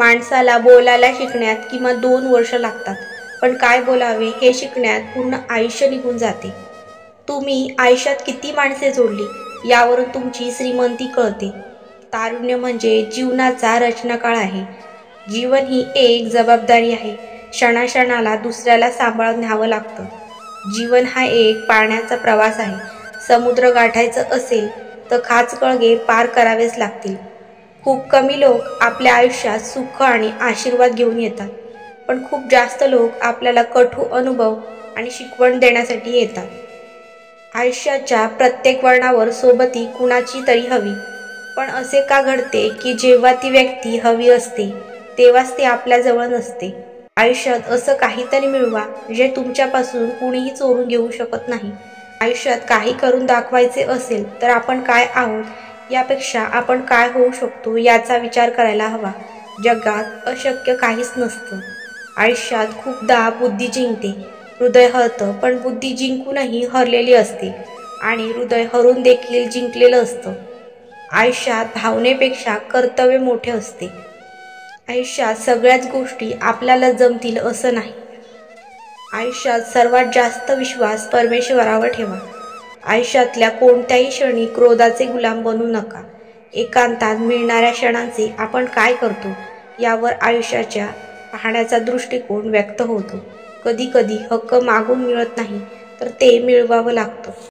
माणसाला बोलायला शिकण्यात किमान 2 वर्ष लागतात, पण काय बोलावे हे शिकण्यात पूर्ण आयुष्य निघून जाते. तुम्ही आयुष्यात किती माणसे जोडली यावरून तुमची श्रीमंती कळते. तारुण्य म्हणजे जीवनाचा रचनाकाळ आहे. जीवन ही एक जबाबदारी आहे. क्षणाक्षणाला दुसऱ्याला सांभाळून न्यावं लागतं. जीवन हा एक पाण्याचा प्रवास आहे. समुद्र गाठायचं असेल तर खाचखळगे पार करावेच लागतील. खूप कमी लोक आपल्या आयुष्यात सुख आणि आशीर्वाद घेऊन येतात, पण खूप जास्त लोक आपल्याला कटू अनुभव आणि शिकवण देण्यासाठी येतात. आयुष्याच्या प्रत्येक वळणावर सोबती कुणाची तरी हवी, पण असे का घडते की जेव्हा ती व्यक्ती हवी असते तेव्हाच ती आपल्याजवळ नसते. आयुष्यात असं काहीतरी मिळवा जे तुमच्यापासून कुणीही चोरून घेऊ शकत नाही. आयुष्यात काही करून दाखवायचे असेल तर आपण काय आहोत यापेक्षा आपण काय होऊ शकतो याचा विचार करायला हवा. जगात अशक्य काहीच नसतं. आयुष्यात खूपदा बुद्धी जिंकते, हृदय हरतं, पण बुद्धी जिंकूनही हरलेली असते आणि हृदय हरून देखील जिंकलेलं असतं. आयुष्यात भावनेपेक्षा कर्तव्य मोठे असते. आयुष्यात सगळ्याच गोष्टी आपल्याला जमतील असं नाही. आयुष्यात सर्वात जास्त विश्वास परमेश्वरावर ठेवा. आयुष्यातल्या कोणत्याही क्षणी क्रोधाचे गुलाम बनू नका. एकांतात मिळणाऱ्या क्षणांचे आपण काय करतो यावर आयुष्याच्या पाहण्याचा दृष्टिकोन व्यक्त होतो. कधी कधी हक्क मागून मिळत नाही तर ते मिळवावं लागतं.